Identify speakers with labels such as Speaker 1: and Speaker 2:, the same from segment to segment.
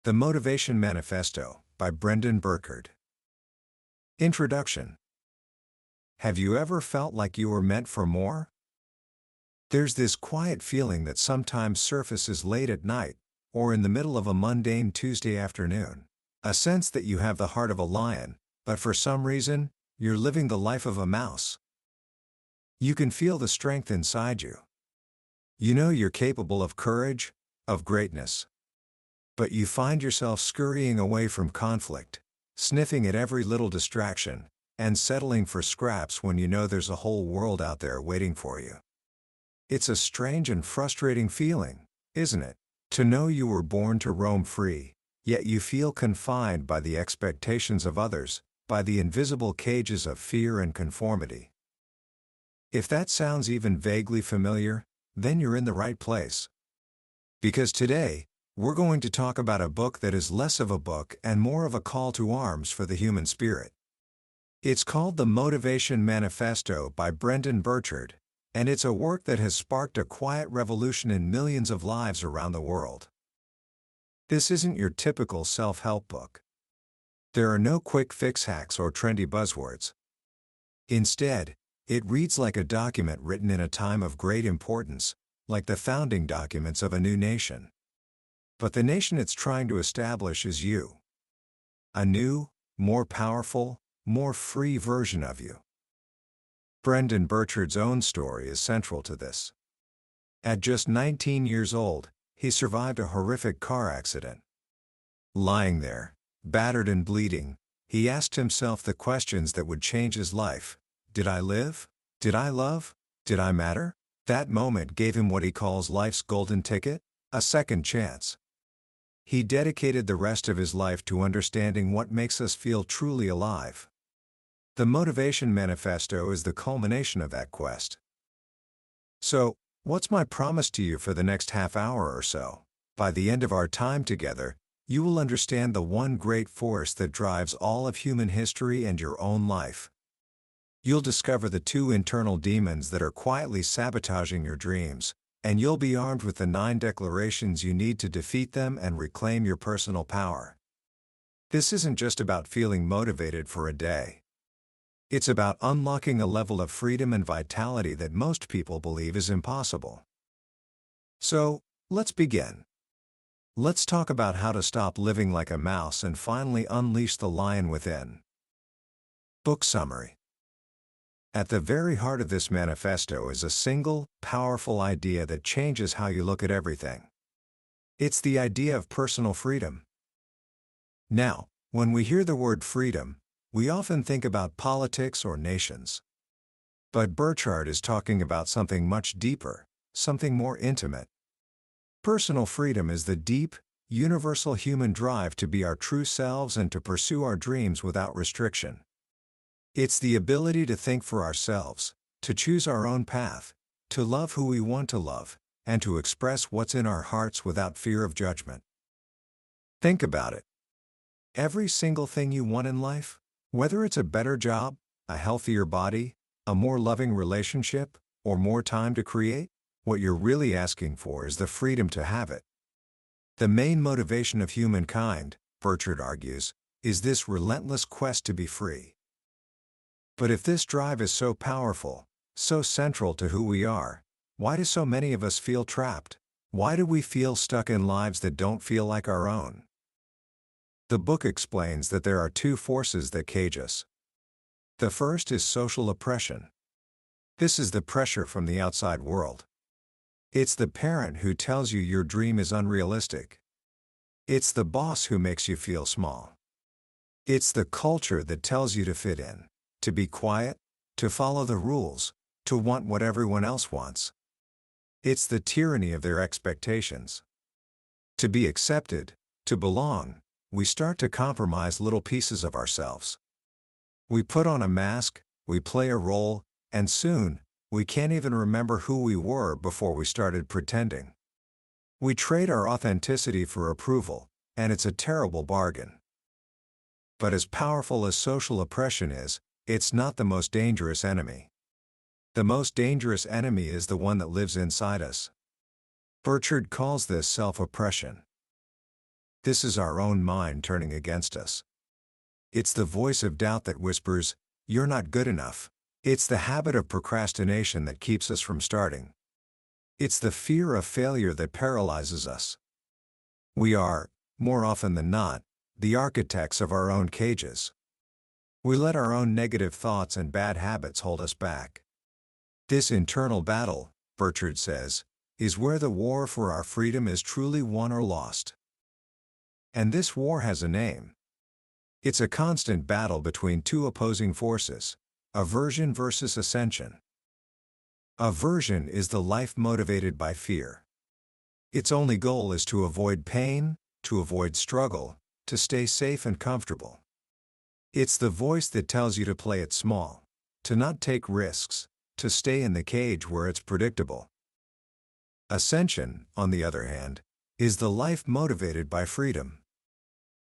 Speaker 1: The Motivation Manifesto by Brendon Burchard. Introduction. Have you ever felt like you were meant for more? There's this quiet feeling that sometimes surfaces late at night, or in the middle of a mundane Tuesday afternoon. A sense that you have the heart of a lion, but for some reason, you're living the life of a mouse. You can feel the strength inside you. You know you're capable of courage, of greatness. But you find yourself scurrying away from conflict, sniffing at every little distraction, and settling for scraps when you know there's a whole world out there waiting for you. It's a strange and frustrating feeling, isn't it? To know you were born to roam free, yet you feel confined by the expectations of others, by the invisible cages of fear and conformity. If that sounds even vaguely familiar, then you're in the right place. Because today, we're going to talk about a book that is less of a book and more of a call to arms for the human spirit. It's called The Motivation Manifesto by Brendon Burchard, and it's a work that has sparked a quiet revolution in millions of lives around the world. This isn't your typical self-help book. There are no quick fix hacks or trendy buzzwords. Instead, it reads like a document written in a time of great importance, like the founding documents of a new nation. But the nation it's trying to establish is you. A new, more powerful, more free version of you. Brendon Burchard's own story is central to this. At just 19 years old, he survived a horrific car accident. Lying there, battered and bleeding, he asked himself the questions that would change his life. Did I live? Did I love? Did I matter? That moment gave him what he calls life's golden ticket, a second chance. He dedicated the rest of his life to understanding what makes us feel truly alive. The Motivation Manifesto is the culmination of that quest. So, what's my promise to you for the next half hour or so? By the end of our time together, you will understand the one great force that drives all of human history and your own life. You'll discover the two internal demons that are quietly sabotaging your dreams, and you'll be armed with the 9 declarations you need to defeat them and reclaim your personal power. This isn't just about feeling motivated for a day. It's about unlocking a level of freedom and vitality that most people believe is impossible. So, let's begin. Let's talk about how to stop living like a mouse and finally unleash the lion within. Book summary. At the very heart of this manifesto is a single, powerful idea that changes how you look at everything. It's the idea of personal freedom. Now, when we hear the word freedom, we often think about politics or nations. But Burchard is talking about something much deeper, something more intimate. Personal freedom is the deep, universal human drive to be our true selves and to pursue our dreams without restriction. It's the ability to think for ourselves, to choose our own path, to love who we want to love, and to express what's in our hearts without fear of judgment. Think about it. Every single thing you want in life, whether it's a better job, a healthier body, a more loving relationship, or more time to create, what you're really asking for is the freedom to have it. The main motivation of humankind, Burchard argues, is this relentless quest to be free. But if this drive is so powerful, so central to who we are, why do so many of us feel trapped? Why do we feel stuck in lives that don't feel like our own? The book explains that there are 2 forces that cage us. The first is social oppression. This is the pressure from the outside world. It's the parent who tells you your dream is unrealistic. It's the boss who makes you feel small. It's the culture that tells you to fit in, to be quiet, to follow the rules, to want what everyone else wants. It's the tyranny of their expectations. To be accepted, to belong, we start to compromise little pieces of ourselves. We put on a mask, we play a role, and soon, we can't even remember who we were before we started pretending. We trade our authenticity for approval, and it's a terrible bargain. But as powerful as social oppression is, it's not the most dangerous enemy. The most dangerous enemy is the one that lives inside us. Burchard calls this self-oppression. This is our own mind turning against us. It's the voice of doubt that whispers, "You're not good enough." It's the habit of procrastination that keeps us from starting. It's the fear of failure that paralyzes us. We are, more often than not, the architects of our own cages. We let our own negative thoughts and bad habits hold us back. This internal battle, Burchard says, is where the war for our freedom is truly won or lost. And this war has a name. It's a constant battle between two opposing forces, aversion versus ascension. Aversion is the life motivated by fear. Its only goal is to avoid pain, to avoid struggle, to stay safe and comfortable. It's the voice that tells you to play it small, to not take risks, to stay in the cage where it's predictable. Ascension, on the other hand, is the life motivated by freedom.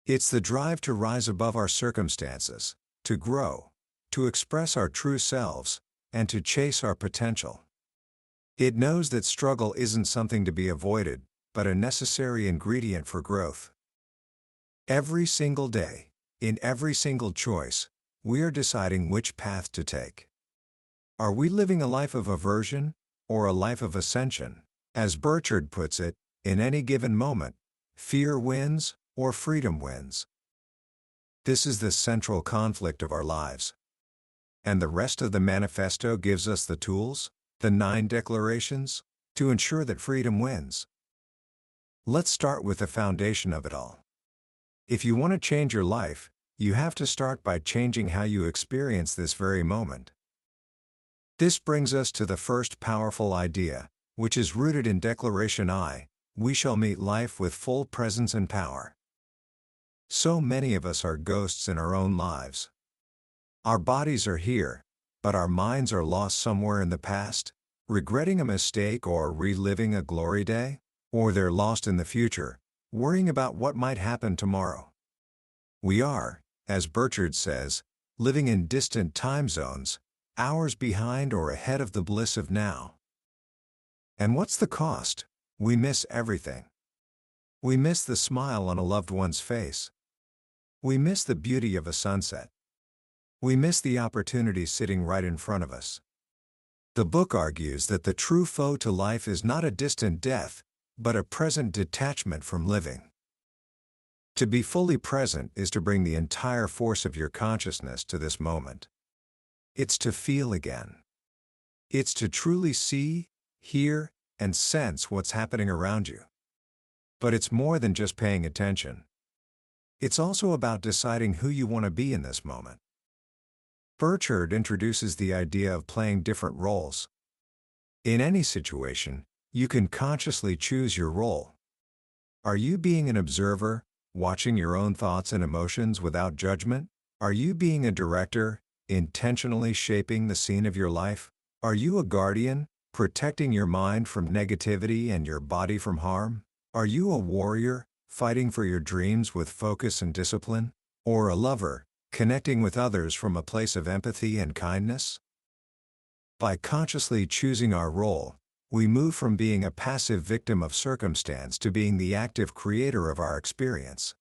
Speaker 1: It's the drive to rise above our circumstances, to grow, to express our true selves, and to chase our potential. It knows that struggle isn't something to be avoided, but a necessary ingredient for growth. Every single day, in every single choice, we are deciding which path to take. Are we living a life of aversion, or a life of ascension? As Burchard puts it, in any given moment, fear wins, or freedom wins. This is the central conflict of our lives. And the rest of the manifesto gives us the tools, the 9 declarations, to ensure that freedom wins. Let's start with the foundation of it all. If you want to change your life, you have to start by changing how you experience this very moment. This brings us to the first powerful idea, which is rooted in Declaration I: we shall meet life with full presence and power. So many of us are ghosts in our own lives. Our bodies are here, but our minds are lost somewhere in the past, regretting a mistake or reliving a glory day, or they're lost in the future, worrying about what might happen tomorrow. We are, as Burchard says, living in distant time zones, hours behind or ahead of the bliss of now. And what's the cost? We miss everything. We miss the smile on a loved one's face. We miss the beauty of a sunset. We miss the opportunities sitting right in front of us. The book argues that the true foe to life is not a distant death, but a present detachment from living. To be fully present is to bring the entire force of your consciousness to this moment. It's to feel again. It's to truly see, hear, and sense what's happening around you. But it's more than just paying attention. It's also about deciding who you want to be in this moment. Burchard introduces the idea of playing different roles. In any situation, you can consciously choose your role. Are you being an observer, watching your own thoughts and emotions without judgment? Are you being a director, intentionally shaping the scene of your life? Are you a guardian, protecting your mind from negativity and your body from harm? Are you a warrior, fighting for your dreams with focus and discipline? Or a lover, connecting with others from a place of empathy and kindness? By consciously choosing our role, we move from being a passive victim of circumstance to being the active creator of our experience.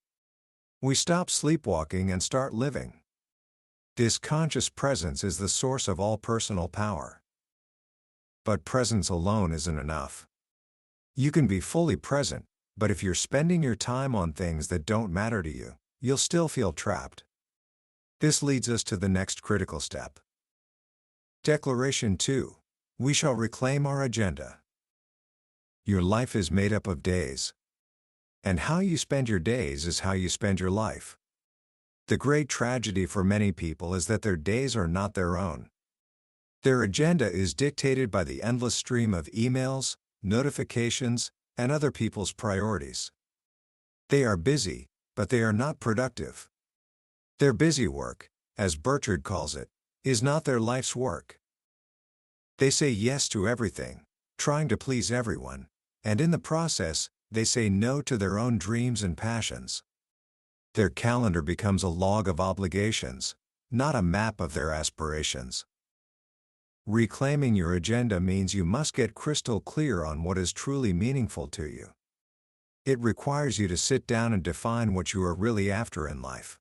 Speaker 1: We stop sleepwalking and start living. This conscious presence is the source of all personal power. But presence alone isn't enough. You can be fully present, but if you're spending your time on things that don't matter to you, you'll still feel trapped. This leads us to the next critical step. Declaration 2: we shall reclaim our agenda. Your life is made up of days. And how you spend your days is how you spend your life. The great tragedy for many people is that their days are not their own. Their agenda is dictated by the endless stream of emails, notifications, and other people's priorities. They are busy, but they are not productive. Their busy work, as Burchard calls it, is not their life's work. They say yes to everything, trying to please everyone, and in the process, they say no to their own dreams and passions. Their calendar becomes a log of obligations, not a map of their aspirations. Reclaiming your agenda means you must get crystal clear on what is truly meaningful to you. It requires you to sit down and define what you are really after in life.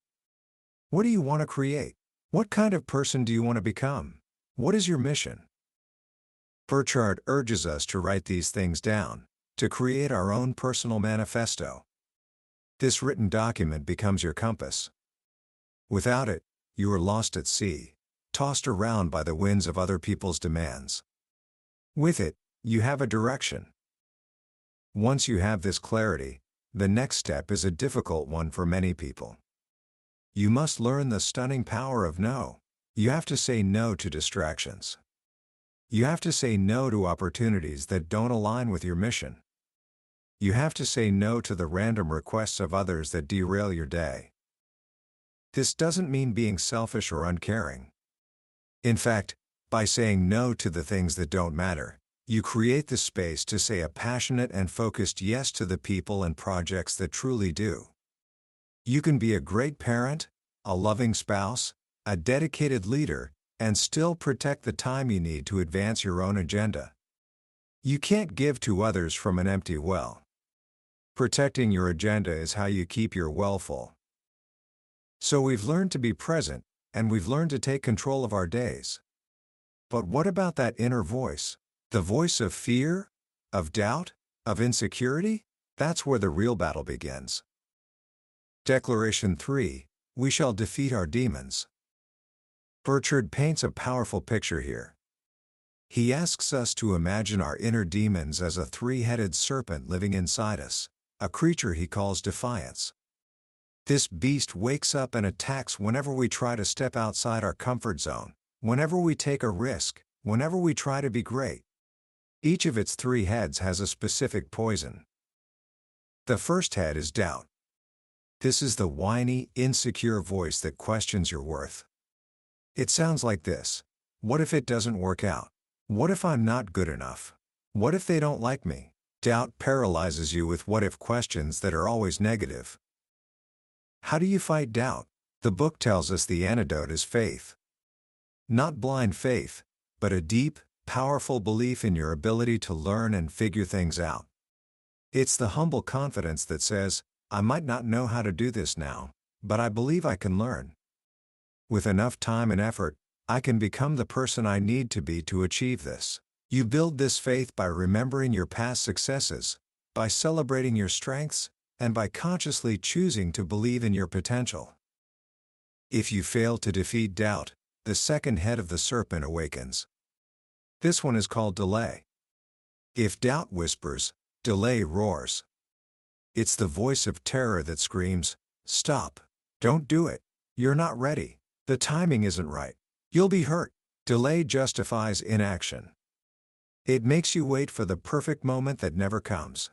Speaker 1: What do you want to create? What kind of person do you want to become? What is your mission? Burchard urges us to write these things down, to create our own personal manifesto. This written document becomes your compass. Without it, you are lost at sea, tossed around by the winds of other people's demands. With it, you have a direction. Once you have this clarity, the next step is a difficult one for many people. You must learn the stunning power of no. You have to say no to distractions. You have to say no to opportunities that don't align with your mission. You have to say no to the random requests of others that derail your day. This doesn't mean being selfish or uncaring. In fact, by saying no to the things that don't matter, you create the space to say a passionate and focused yes to the people and projects that truly do. You can be a great parent, a loving spouse, a dedicated leader, and still protect the time you need to advance your own agenda. You can't give to others from an empty well. Protecting your agenda is how you keep your well full. So we've learned to be present, and we've learned to take control of our days. But what about that inner voice? The voice of fear? Of doubt? Of insecurity? That's where the real battle begins. Declaration 3: We shall defeat our demons. Burchard paints a powerful picture here. He asks us to imagine our inner demons as a three-headed serpent living inside us, a creature he calls defiance. This beast wakes up and attacks whenever we try to step outside our comfort zone, whenever we take a risk, whenever we try to be great. Each of its three heads has a specific poison. The first head is doubt. This is the whiny, insecure voice that questions your worth. It sounds like this: what if it doesn't work out? What if I'm not good enough? What if they don't like me? Doubt paralyzes you with what-if questions that are always negative. How do you fight doubt? The book tells us the antidote is faith. Not blind faith, but a deep, powerful belief in your ability to learn and figure things out. It's the humble confidence that says, I might not know how to do this now, but I believe I can learn. With enough time and effort, I can become the person I need to be to achieve this. You build this faith by remembering your past successes, by celebrating your strengths, and by consciously choosing to believe in your potential. If you fail to defeat doubt, the second head of the serpent awakens. This one is called delay. If doubt whispers, delay roars. It's the voice of terror that screams, stop, don't do it, you're not ready, the timing isn't right, you'll be hurt. Delay justifies inaction. It makes you wait for the perfect moment that never comes.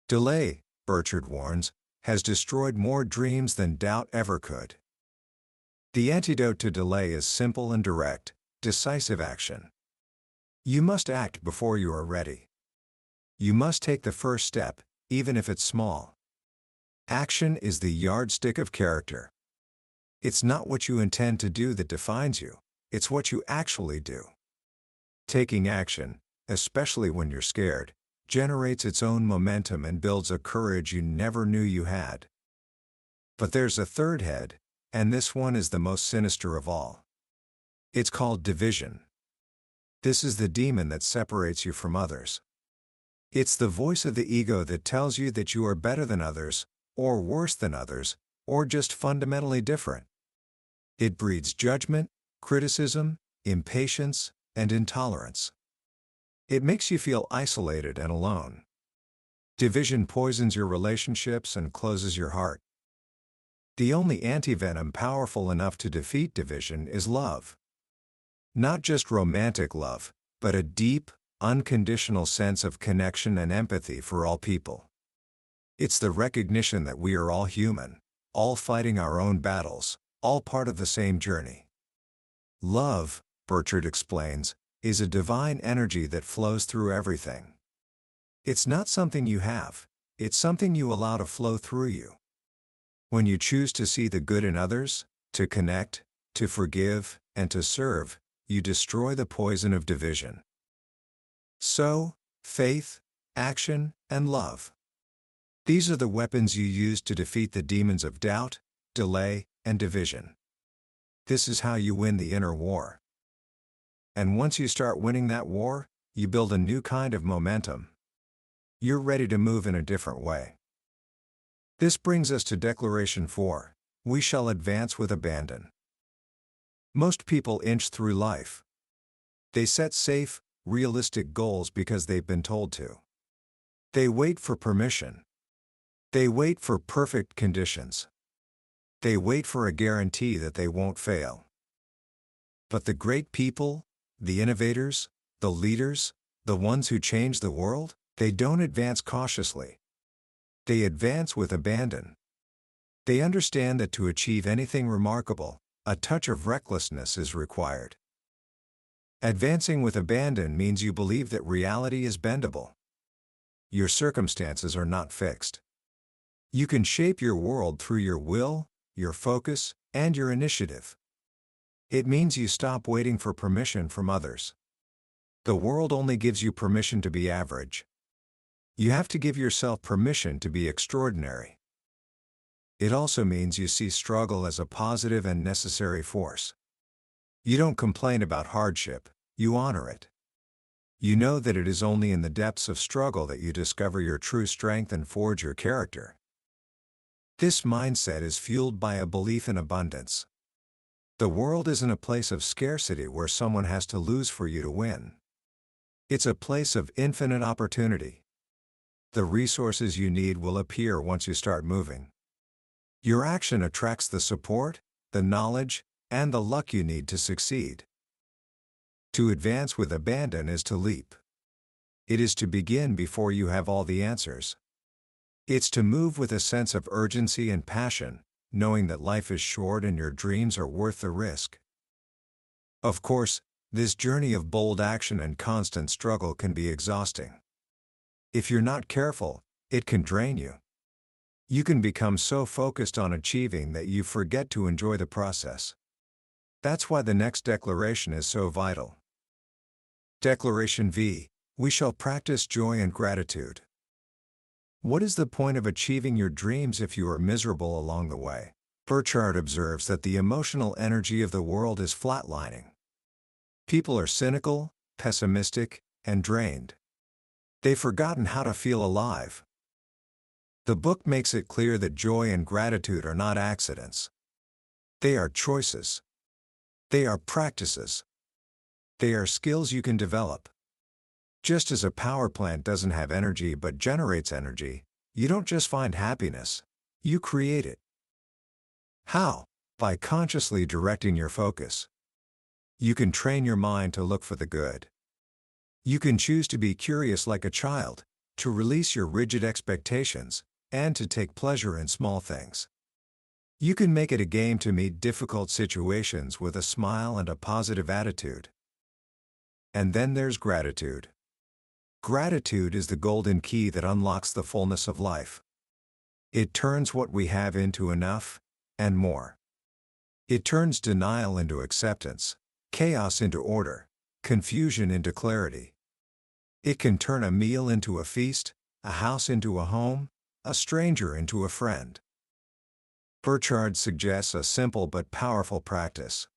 Speaker 1: Delay, Burchard warns, has destroyed more dreams than doubt ever could. The antidote to delay is simple and direct: decisive action. You must act before you are ready. You must take the first step, even if it's small. Action is the yardstick of character. It's not what you intend to do that defines you, it's what you actually do. Taking action, especially when you're scared, generates its own momentum and builds a courage you never knew you had. But there's a third head, and this one is the most sinister of all. It's called division. This is the demon that separates you from others. It's the voice of the ego that tells you that you are better than others, or worse than others, or just fundamentally different. It breeds judgment, criticism, impatience, and intolerance. It makes you feel isolated and alone. Division poisons your relationships and closes your heart. The only antivenom powerful enough to defeat division is love. Not just romantic love, but a deep, unconditional sense of connection and empathy for all people. It's the recognition that we are all human, all fighting our own battles, all part of the same journey. Love, Burchard explains, is a divine energy that flows through everything. It's not something you have, it's something you allow to flow through you. When you choose to see the good in others, to connect, to forgive, and to serve, you destroy the poison of division. So, faith, action, and love. These are the weapons you use to defeat the demons of doubt, delay, and division. This is how you win the inner war. And once you start winning that war, you build a new kind of momentum. You're ready to move in a different way. This brings us to Declaration 4. We shall advance with abandon. Most people inch through life. They set safe, realistic goals because they've been told to. They wait for permission. They wait for perfect conditions. They wait for a guarantee that they won't fail. But the great people, the innovators, the leaders, the ones who change the world, they don't advance cautiously. They advance with abandon. They understand that to achieve anything remarkable, a touch of recklessness is required. Advancing with abandon means you believe that reality is bendable. Your circumstances are not fixed. You can shape your world through your will, your focus, and your initiative. It means you stop waiting for permission from others. The world only gives you permission to be average. You have to give yourself permission to be extraordinary. It also means you see struggle as a positive and necessary force. You don't complain about hardship, you honor it. You know that it is only in the depths of struggle that you discover your true strength and forge your character. This mindset is fueled by a belief in abundance. The world isn't a place of scarcity where someone has to lose for you to win. It's a place of infinite opportunity. The resources you need will appear once you start moving. Your action attracts the support, the knowledge, and the luck you need to succeed. To advance with abandon is to leap. It is to begin before you have all the answers. It's to move with a sense of urgency and passion, knowing that life is short and your dreams are worth the risk. Of course, this journey of bold action and constant struggle can be exhausting. If you're not careful, it can drain you. You can become so focused on achieving that you forget to enjoy the process. That's why the next declaration is so vital. Declaration V. We shall practice joy and gratitude. What is the point of achieving your dreams if you are miserable along the way? Burchard observes that the emotional energy of the world is flatlining. People are cynical, pessimistic, and drained. They've forgotten how to feel alive. The book makes it clear that joy and gratitude are not accidents. They are choices. They are practices. They are skills you can develop. Just as a power plant doesn't have energy but generates energy, you don't just find happiness, you create it. How? By consciously directing your focus. You can train your mind to look for the good. You can choose to be curious like a child, to release your rigid expectations, and to take pleasure in small things. You can make it a game to meet difficult situations with a smile and a positive attitude. And then there's gratitude. Gratitude is the golden key that unlocks the fullness of life. It turns what we have into enough, and more. It turns denial into acceptance, chaos into order, confusion into clarity. It can turn a meal into a feast, a house into a home, a stranger into a friend. Burchard suggests a simple but powerful practice.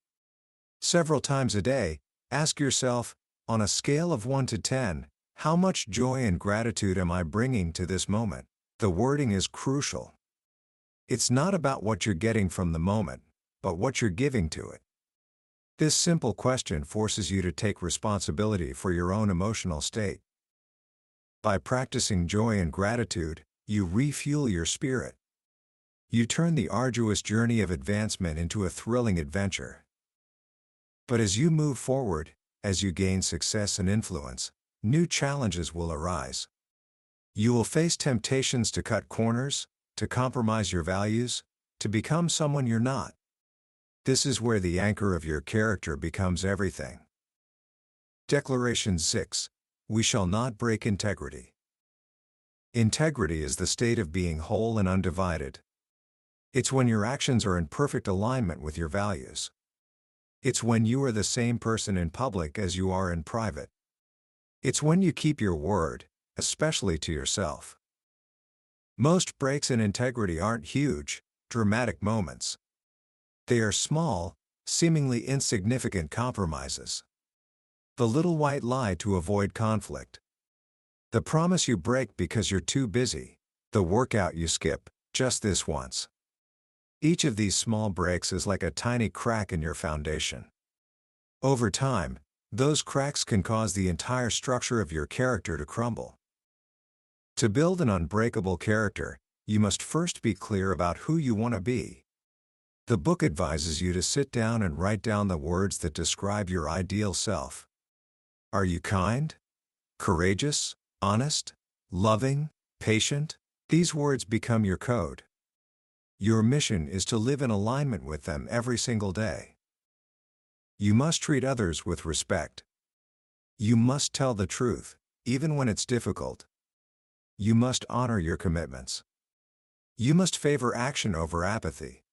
Speaker 1: Several times a day, ask yourself, on a scale of 1 to 10, how much joy and gratitude am I bringing to this moment? The wording is crucial. It's not about what you're getting from the moment, but what you're giving to it. This simple question forces you to take responsibility for your own emotional state. By practicing joy and gratitude, you refuel your spirit. You turn the arduous journey of advancement into a thrilling adventure. But as you move forward, as you gain success and influence, new challenges will arise. You will face temptations to cut corners, to compromise your values, to become someone you're not. This is where the anchor of your character becomes everything. Declaration 6. We shall not break integrity. Integrity is the state of being whole and undivided. It's when your actions are in perfect alignment with your values. It's when you are the same person in public as you are in private. It's when you keep your word, especially to yourself. Most breaks in integrity aren't huge, dramatic moments. They are small, seemingly insignificant compromises. The little white lie to avoid conflict. The promise you break because you're too busy. The workout you skip, just this once. Each of these small breaks is like a tiny crack in your foundation. Over time, those cracks can cause the entire structure of your character to crumble. To build an unbreakable character, you must first be clear about who you want to be. The book advises you to sit down and write down the words that describe your ideal self. Are you kind? Courageous? Honest? Loving? Patient? These words become your code. Your mission is to live in alignment with them every single day. You must treat others with respect. You must tell the truth, even when it's difficult. You must honor your commitments. You must favor action over apathy.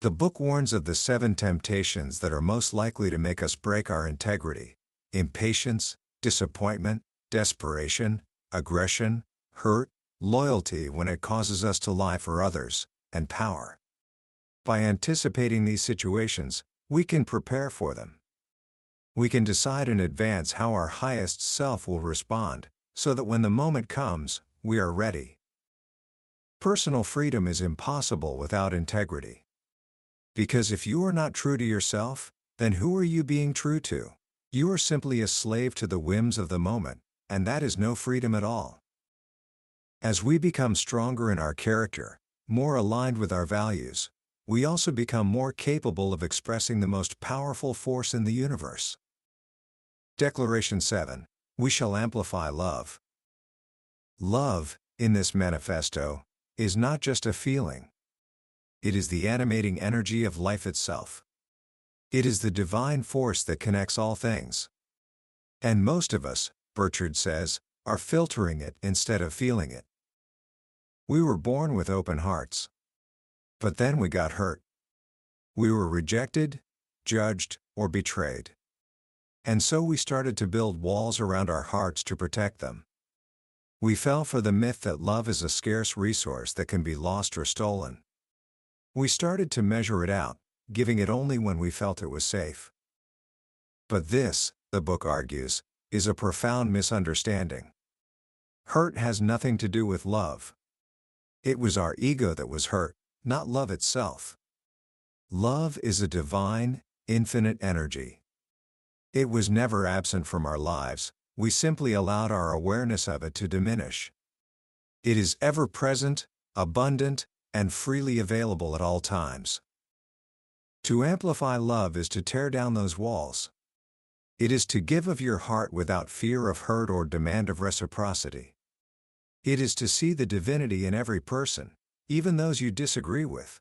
Speaker 1: The book warns of the 7 temptations that are most likely to make us break our integrity: impatience, disappointment, desperation, aggression, hurt, loyalty when it causes us to lie for others, and power. By anticipating these situations, we can prepare for them. We can decide in advance how our highest self will respond, so that when the moment comes, we are ready. Personal freedom is impossible without integrity. Because if you are not true to yourself, then who are you being true to? You are simply a slave to the whims of the moment, and that is no freedom at all. As we become stronger in our character, more aligned with our values, we also become more capable of expressing the most powerful force in the universe. Declaration 7. We shall amplify love. Love, in this manifesto, is not just a feeling. It is the animating energy of life itself. It is the divine force that connects all things. And most of us, Burchard says, are filtering it instead of feeling it. We were born with open hearts. But then we got hurt. We were rejected, judged, or betrayed. And so we started to build walls around our hearts to protect them. We fell for the myth that love is a scarce resource that can be lost or stolen. We started to measure it out, giving it only when we felt it was safe. But this, the book argues, is a profound misunderstanding. Hurt has nothing to do with love. It was our ego that was hurt, not love itself. Love is a divine, infinite energy. It was never absent from our lives, we simply allowed our awareness of it to diminish. It is ever present, abundant, and freely available at all times. To amplify love is to tear down those walls. It is to give of your heart without fear of hurt or demand of reciprocity. It is to see the divinity in every person, even those you disagree with.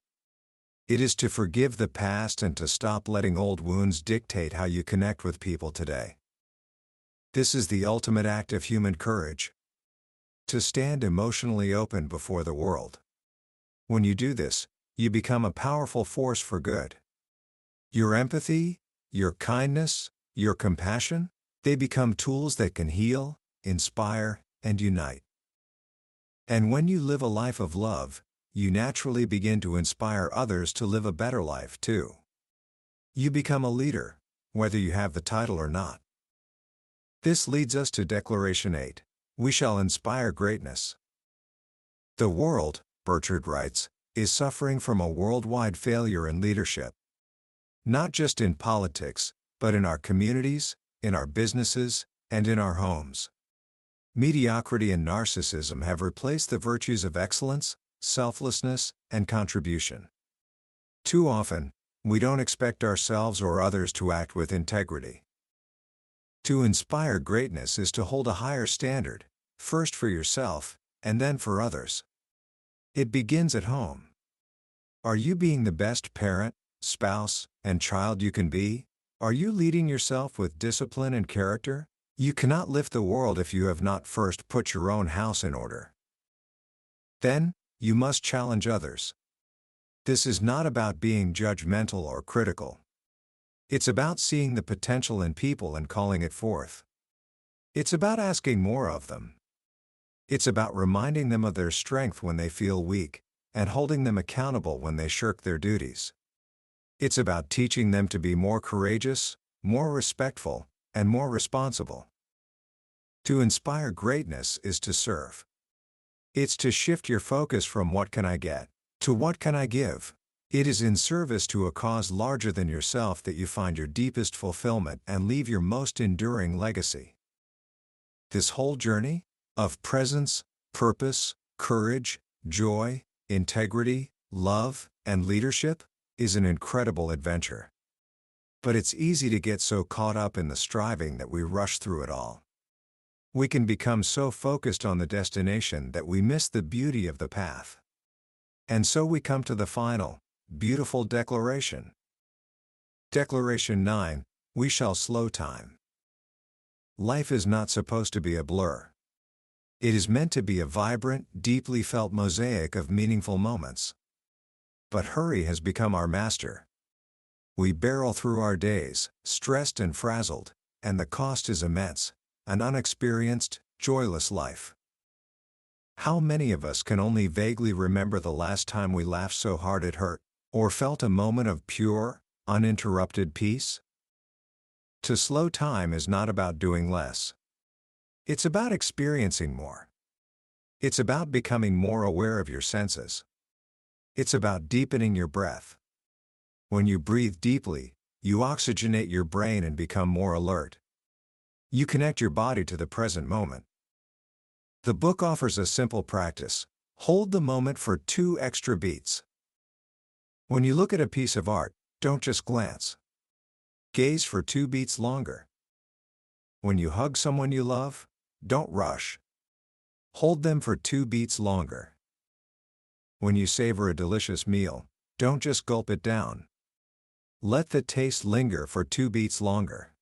Speaker 1: It is to forgive the past and to stop letting old wounds dictate how you connect with people today. This is the ultimate act of human courage. To stand emotionally open before the world. When you do this, you become a powerful force for good. Your empathy, your kindness, your compassion, they become tools that can heal, inspire, and unite. And when you live a life of love, you naturally begin to inspire others to live a better life too. You become a leader, whether you have the title or not. This leads us to Declaration 8. We shall inspire greatness. The world, Burchard writes, is suffering from a worldwide failure in leadership. Not just in politics, but in our communities, in our businesses, and in our homes. Mediocrity and narcissism have replaced the virtues of excellence, selflessness, and contribution. Too often, we don't expect ourselves or others to act with integrity. To inspire greatness is to hold a higher standard, first for yourself, and then for others. It begins at home. Are you being the best parent, spouse, and child you can be? Are you leading yourself with discipline and character? You cannot lift the world if you have not first put your own house in order. Then, you must challenge others. This is not about being judgmental or critical. It's about seeing the potential in people and calling it forth. It's about asking more of them. It's about reminding them of their strength when they feel weak, and holding them accountable when they shirk their duties. It's about teaching them to be more courageous, more respectful, and more responsible. To inspire greatness is to serve. It's to shift your focus from what can I get to what can I give. It is in service to a cause larger than yourself that you find your deepest fulfillment and leave your most enduring legacy. This whole journey of presence, purpose, courage, joy, integrity, love, and leadership is an incredible adventure. But it's easy to get so caught up in the striving that we rush through it all. We can become so focused on the destination that we miss the beauty of the path. And so we come to the final, beautiful declaration. Declaration 9, we shall slow time. Life is not supposed to be a blur. It is meant to be a vibrant, deeply felt mosaic of meaningful moments. But hurry has become our master. We barrel through our days, stressed and frazzled, and the cost is immense, an unexperienced, joyless life. How many of us can only vaguely remember the last time we laughed so hard it hurt, or felt a moment of pure, uninterrupted peace? To slow time is not about doing less. It's about experiencing more. It's about becoming more aware of your senses. It's about deepening your breath. When you breathe deeply, you oxygenate your brain and become more alert. You connect your body to the present moment. The book offers a simple practice. Hold the moment for 2 extra beats. When you look at a piece of art, don't just glance. Gaze for 2 beats longer. When you hug someone you love, don't rush. Hold them for 2 beats longer. When you savor a delicious meal, don't just gulp it down. Let the taste linger for 2 beats longer.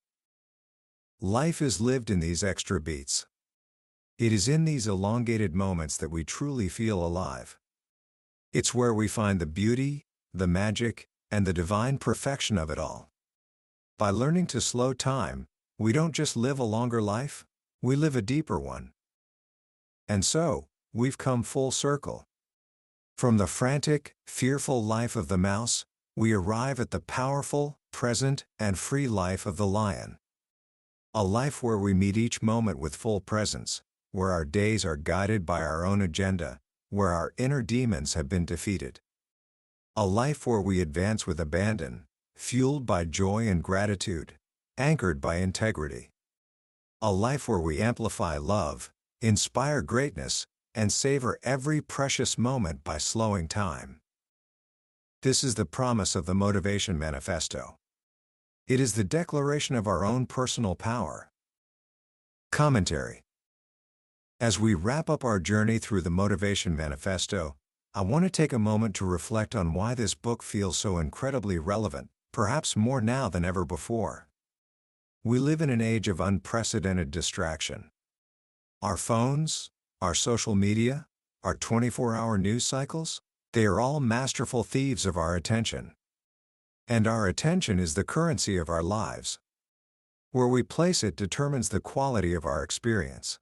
Speaker 1: Life is lived in these extra beats. It is in these elongated moments that we truly feel alive. It's where we find the beauty, the magic, and the divine perfection of it all. By learning to slow time, we don't just live a longer life, we live a deeper one. And so, we've come full circle. From the frantic, fearful life of the mouse, we arrive at the powerful, present, and free life of the lion. A life where we meet each moment with full presence, where our days are guided by our own agenda, where our inner demons have been defeated. A life where we advance with abandon, fueled by joy and gratitude, anchored by integrity. A life where we amplify love, inspire greatness, and savor every precious moment by slowing time. This is the promise of the Motivation Manifesto. It is the declaration of our own personal power. Commentary. As we wrap up our journey through the Motivation Manifesto, I want to take a moment to reflect on why this book feels so incredibly relevant, perhaps more now than ever before. We live in an age of unprecedented distraction. Our phones, our social media, our 24-hour news cycles, they are all masterful thieves of our attention. And our attention is the currency of our lives. Where we place it determines the quality of our experience.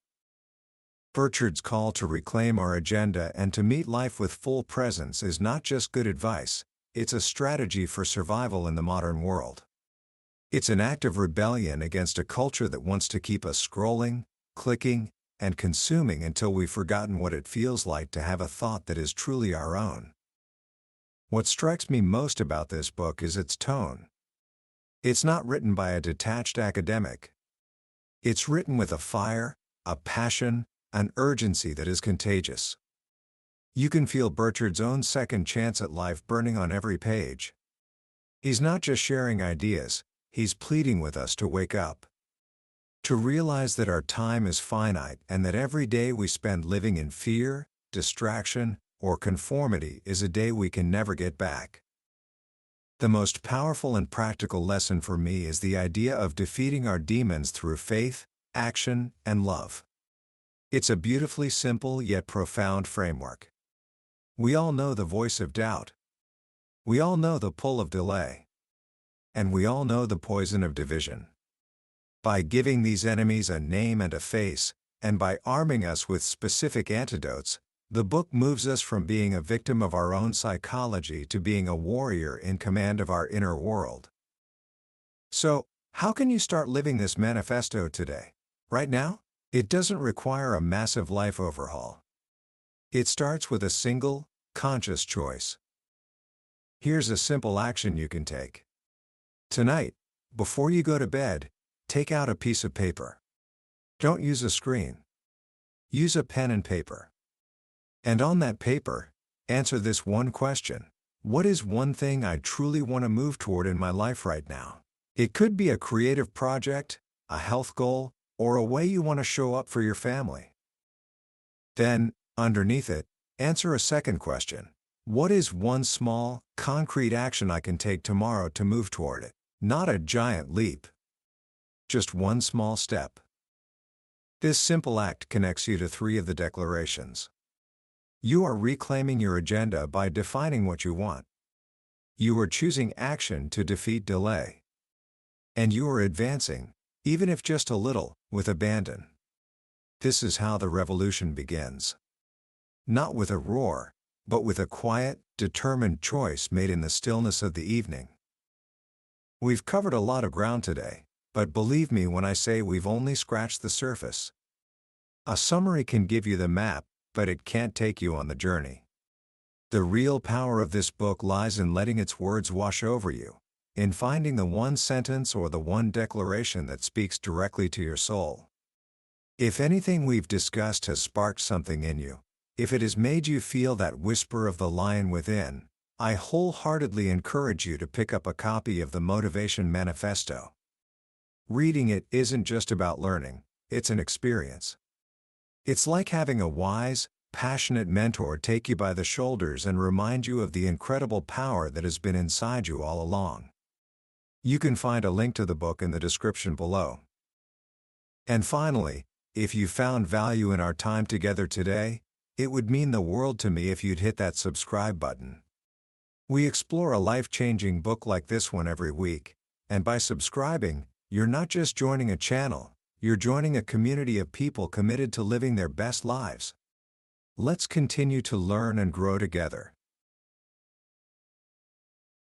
Speaker 1: Burchard's call to reclaim our agenda and to meet life with full presence is not just good advice, it's a strategy for survival in the modern world. It's an act of rebellion against a culture that wants to keep us scrolling, clicking, and consuming until we've forgotten what it feels like to have a thought that is truly our own. What strikes me most about this book is its tone. It's not written by a detached academic. It's written with a fire, a passion, an urgency that is contagious. You can feel Burchard's own second chance at life burning on every page. He's not just sharing ideas, he's pleading with us to wake up. To realize that our time is finite and that every day we spend living in fear, distraction, or conformity is a day we can never get back. The most powerful and practical lesson for me is the idea of defeating our demons through faith, action, and love. It's a beautifully simple yet profound framework. We all know the voice of doubt. We all know the pull of delay. And we all know the poison of division. By giving these enemies a name and a face, and by arming us with specific antidotes, the book moves us from being a victim of our own psychology to being a warrior in command of our inner world. So, how can you start living this manifesto today? Right now? It doesn't require a massive life overhaul. It starts with a single, conscious choice. Here's a simple action you can take. Tonight, before you go to bed, take out a piece of paper. Don't use a screen. Use a pen and paper. And on that paper, answer this one question. What is one thing I truly want to move toward in my life right now? It could be a creative project, a health goal, or a way you want to show up for your family. Then, underneath it, answer a second question. What is one small, concrete action I can take tomorrow to move toward it? Not a giant leap. Just one small step. This simple act connects you to 3 of the declarations. You are reclaiming your agenda by defining what you want. You are choosing action to defeat delay. And you are advancing, even if just a little, with abandon. This is how the revolution begins. Not with a roar, but with a quiet, determined choice made in the stillness of the evening. We've covered a lot of ground today, but believe me when I say we've only scratched the surface. A summary can give you the map, but it can't take you on the journey. The real power of this book lies in letting its words wash over you, in finding the one sentence or the one declaration that speaks directly to your soul. If anything we've discussed has sparked something in you, if it has made you feel that whisper of the lion within, I wholeheartedly encourage you to pick up a copy of the Motivation Manifesto. Reading it isn't just about learning, it's an experience. It's like having a wise, passionate mentor take you by the shoulders and remind you of the incredible power that has been inside you all along. You can find a link to the book in the description below. And finally, if you found value in our time together today, it would mean the world to me if you'd hit that subscribe button. We explore a life-changing book like this one every week, and by subscribing, you're not just joining a channel, you're joining a community of people committed to living their best lives. Let's continue to learn and grow together.